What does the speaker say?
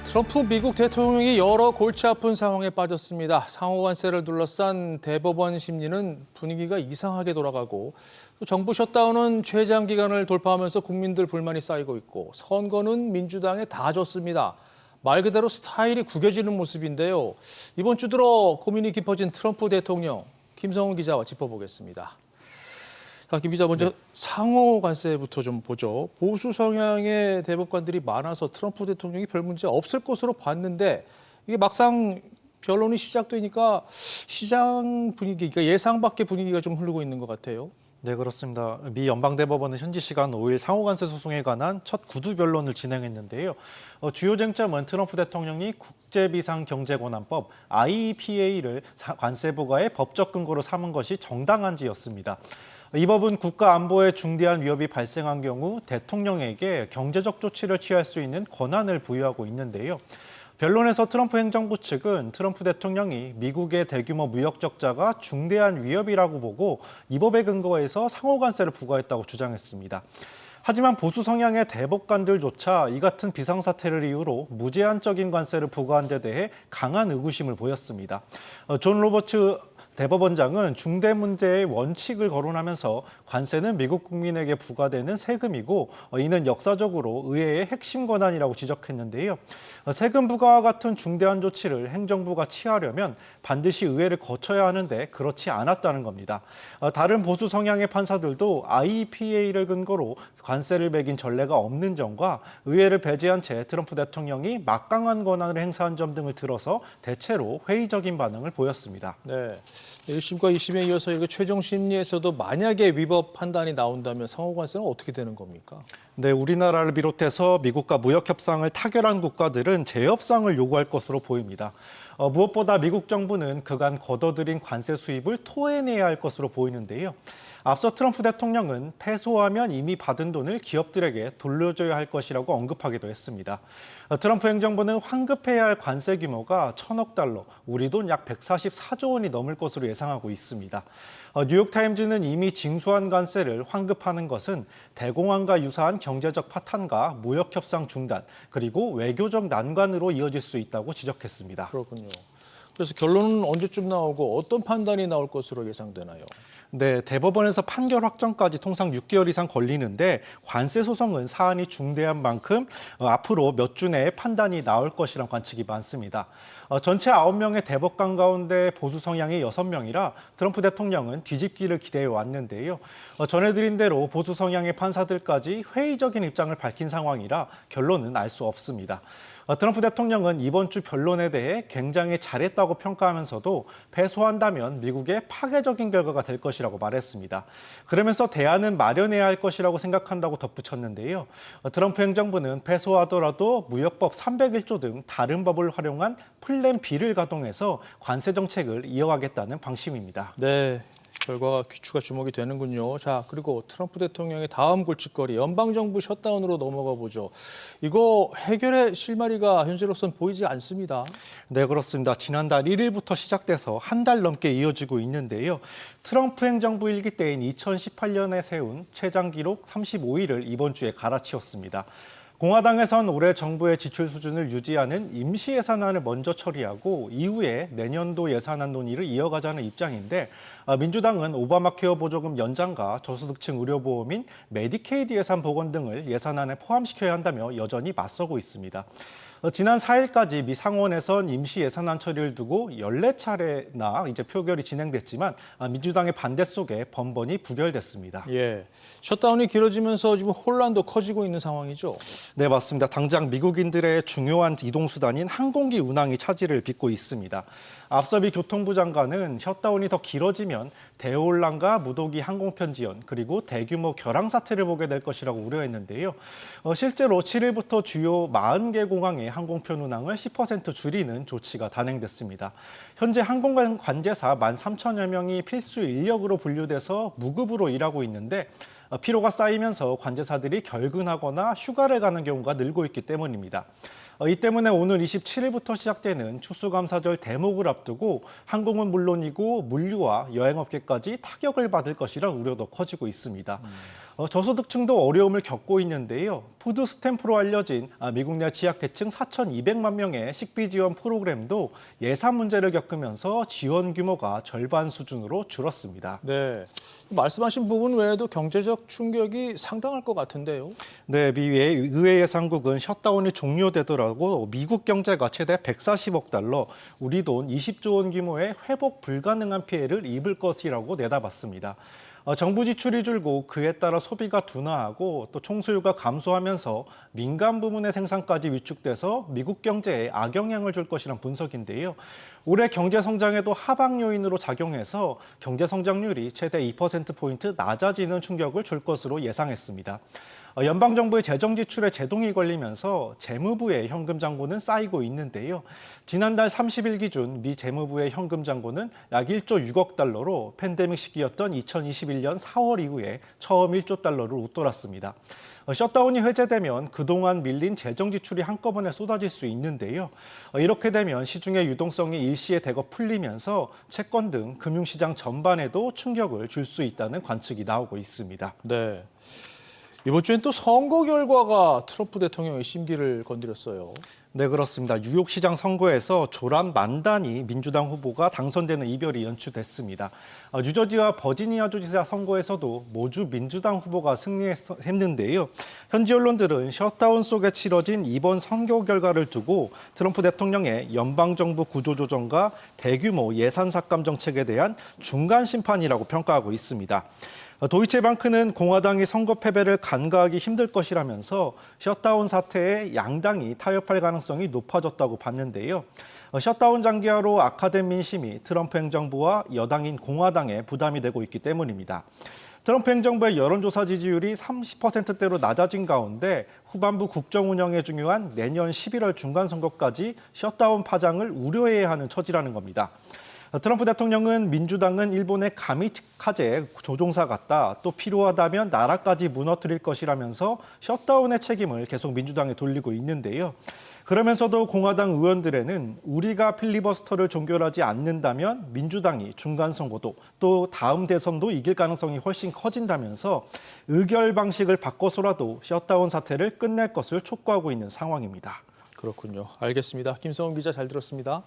트럼프 미국 대통령이 여러 골치 아픈 상황에 빠졌습니다. 상호 관세를 둘러싼 대법원 심리는 분위기가 이상하게 돌아가고 또 정부 셧다운은 최장 기간을 돌파하면서 국민들 불만이 쌓이고 있고 선거는 민주당에 다 졌습니다. 말 그대로 스타일이 구겨지는 모습인데요. 이번 주 들어 고민이 깊어진 트럼프 대통령, 김성훈 기자와 짚어보겠습니다. 자, 김 기자 먼저 상호 관세부터 좀 보죠. 보수 성향의 대법관들이 많아서 트럼프 대통령이 별 문제 없을 것으로 봤는데 이게 막상 변론이 시작되니까 시장 분위기, 그러니까 예상 밖의 분위기가 좀 흐르고 있는 것 같아요. 네, 그렇습니다. 미 연방대법원은 현지 시간 5일 상호관세 소송에 관한 첫 구두 변론을 진행했는데요. 주요 쟁점은 트럼프 대통령이 국제비상경제권한법 IEPA를 관세 부과의 법적 근거로 삼은 것이 정당한지였습니다. 이 법은 국가 안보에 중대한 위협이 발생한 경우 대통령에게 경제적 조치를 취할 수 있는 권한을 부여하고 있는데요. 변론에서 트럼프 행정부 측은 트럼프 대통령이 미국의 대규모 무역 적자가 중대한 위협이라고 보고 이 법에 근거해서 상호관세를 부과했다고 주장했습니다. 하지만 보수 성향의 대법관들조차 이 같은 비상사태를 이유로 무제한적인 관세를 부과한 데 대해 강한 의구심을 보였습니다. 존 로버츠 대법원장은 중대 문제의 원칙을 거론하면서 관세는 미국 국민에게 부과되는 세금이고 이는 역사적으로 의회의 핵심 권한이라고 지적했는데요. 세금 부과와 같은 중대한 조치를 행정부가 취하려면 반드시 의회를 거쳐야 하는데 그렇지 않았다는 겁니다. 다른 보수 성향의 판사들도 IEPA를 근거로 관세를 매긴 전례가 없는 점과 의회를 배제한 채 트럼프 대통령이 막강한 권한을 행사한 점 등을 들어서 대체로 회의적인 반응을 보였습니다. 네. 1심과 2심에 이어서 이렇게 최종 심리에서도 만약에 위법 판단이 나온다면 상호관세는 어떻게 되는 겁니까? 네, 우리나라를 비롯해서 미국과 무역 협상을 타결한 국가들은 재협상을 요구할 것으로 보입니다. 무엇보다 미국 정부는 그간 걷어들인 관세 수입을 토해내야 할 것으로 보이는데요. 앞서 트럼프 대통령은 패소하면 이미 받은 돈을 기업들에게 돌려줘야 할 것이라고 언급하기도 했습니다. 트럼프 행정부는 환급해야 할 관세 규모가 1,000억 달러, 우리 돈 약 144조 원이 넘을 것으로 예상하고 있습니다. 뉴욕타임즈는 이미 징수한 관세를 환급하는 것은 대공황과 유사한 경제적 파탄과 무역 협상 중단, 그리고 외교적 난관으로 이어질 수 있다고 지적했습니다. 그렇군요. 그래서 결론은 언제쯤 나오고 어떤 판단이 나올 것으로 예상되나요? 네, 대법원에서 판결 확정까지 통상 6개월 이상 걸리는데 관세 소송은 사안이 중대한 만큼 앞으로 몇 주 내에 판단이 나올 것이란 관측이 많습니다. 전체 9명의 대법관 가운데 보수 성향이 6명이라 트럼프 대통령은 뒤집기를 기대해 왔는데요. 전해드린 대로 보수 성향의 판사들까지 회의적인 입장을 밝힌 상황이라 결론은 알 수 없습니다. 트럼프 대통령은 이번 주 변론에 대해 굉장히 잘했다고 평가하면서도 패소한다면 미국의 파괴적인 결과가 될 것이라고 말했습니다. 그러면서 대안은 마련해야 할 것이라고 생각한다고 덧붙였는데요. 트럼프 행정부는 패소하더라도 무역법 301조 등 다른 법을 활용한 플랜 B를 가동해서 관세 정책을 이어가겠다는 방침입니다. 네. 결과가 귀추가 주목이 되는군요. 자, 그리고 트럼프 대통령의 다음 골칫거리 연방정부 셧다운으로 넘어가 보죠. 이거 해결의 실마리가 현재로선 보이지 않습니다. 네, 그렇습니다. 지난달 1일부터 시작돼서 한 달 넘게 이어지고 있는데요. 트럼프 행정부 일기 때인 2018년에 세운 최장 기록 35일을 이번 주에 갈아치웠습니다. 공화당에선 올해 정부의 지출 수준을 유지하는 임시 예산안을 먼저 처리하고 이후에 내년도 예산안 논의를 이어가자는 입장인데 민주당은 오바마 케어 보조금 연장과 저소득층 의료보험인 메디케이드 예산 복원 등을 예산안에 포함시켜야 한다며 여전히 맞서고 있습니다. 지난 4일까지 미 상원에선 임시 예산안 처리를 두고 14차례나 이제 표결이 진행됐지만 민주당의 반대 속에 번번이 부결됐습니다. 예, 셧다운이 길어지면서 지금 혼란도 커지고 있는 상황이죠. 네, 맞습니다. 당장 미국인들의 중요한 이동수단인 항공기 운항이 차질을 빚고 있습니다. 앞서 미 교통부 장관은 셧다운이 더 길어지면 대혼란과 무더기 항공편 지연 그리고 대규모 결항 사태를 보게 될 것이라고 우려했는데요. 실제로 7일부터 주요 40개 공항의 항공편 운항을 10% 줄이는 조치가 단행됐습니다. 현재 항공관 관제사 13,000여 명이 필수 인력으로 분류돼서 무급으로 일하고 있는데 피로가 쌓이면서 관제사들이 결근하거나 휴가를 가는 경우가 늘고 있기 때문입니다. 이 때문에 오늘 27일부터 시작되는 추수감사절 대목을 앞두고 항공은 물론이고 물류와 여행업계까지 타격을 받을 것이란 우려도 커지고 있습니다. 저소득층도 어려움을 겪고 있는데요. 푸드 스탬프로 알려진 미국 내 취약계층 4,200만 명의 식비 지원 프로그램도 예산 문제를 겪으면서 지원 규모가 절반 수준으로 줄었습니다. 네, 말씀하신 부분 외에도 경제적 충격이 상당할 것 같은데요. 네, 미 의회 예산국은 셧다운이 종료되더라도 미국 경제가 최대 140억 달러, 우리 돈 20조 원 규모의 회복 불가능한 피해를 입을 것이라고 내다봤습니다. 정부 지출이 줄고 그에 따라 소비가 둔화하고 또 총수요가 감소하면서 민간 부문의 생산까지 위축돼서 미국 경제에 악영향을 줄 것이란 분석인데요. 올해 경제 성장에도 하방 요인으로 작용해서 경제 성장률이 최대 2%포인트 낮아지는 충격을 줄 것으로 예상했습니다. 연방정부의 재정 지출에 제동이 걸리면서 재무부의 현금 잔고는 쌓이고 있는데요. 지난달 30일 기준 미 재무부의 현금 잔고는 약 1조 6억 달러로 팬데믹 시기였던 2021년 4월 이후에 처음 1조 달러를 웃돌았습니다. 셧다운이 해제되면 그동안 밀린 재정 지출이 한꺼번에 쏟아질 수 있는데요. 이렇게 되면 시중의 유동성이 일시에 대거 풀리면서 채권 등 금융시장 전반에도 충격을 줄 수 있다는 관측이 나오고 있습니다. 네. 이번 주엔 또 선거 결과가 트럼프 대통령의 심기를 건드렸어요. 네, 그렇습니다. 뉴욕시장 선거에서 조란 만단이 민주당 후보가 당선되는 이별이 연출됐습니다. 뉴저지와 버지니아주지사 선거에서도 모두 민주당 후보가 승리했는데요. 현지 언론들은 셧다운 속에 치러진 이번 선거 결과를 두고 트럼프 대통령의 연방정부 구조조정과 대규모 예산 삭감 정책에 대한 중간 심판이라고 평가하고 있습니다. 도이체방크는 공화당이 선거 패배를 간과하기 힘들 것이라면서 셧다운 사태에 양당이 타협할 가능성이 높아졌다고 봤는데요. 셧다운 장기화로 악화된 민심이 트럼프 행정부와 여당인 공화당에 부담이 되고 있기 때문입니다. 트럼프 행정부의 여론조사 지지율이 30%대로 낮아진 가운데 후반부 국정 운영에 중요한 내년 11월 중간선거까지 셧다운 파장을 우려해야 하는 처지라는 겁니다. 트럼프 대통령은 민주당은 일본의 가미카제 조종사 같다, 또 필요하다면 나라까지 무너뜨릴 것이라면서 셧다운의 책임을 계속 민주당에 돌리고 있는데요. 그러면서도 공화당 의원들에는 우리가 필리버스터를 종결하지 않는다면 민주당이 중간선거도 또 다음 대선도 이길 가능성이 훨씬 커진다면서 의결 방식을 바꿔서라도 셧다운 사태를 끝낼 것을 촉구하고 있는 상황입니다. 그렇군요. 알겠습니다. 김성훈 기자 잘 들었습니다.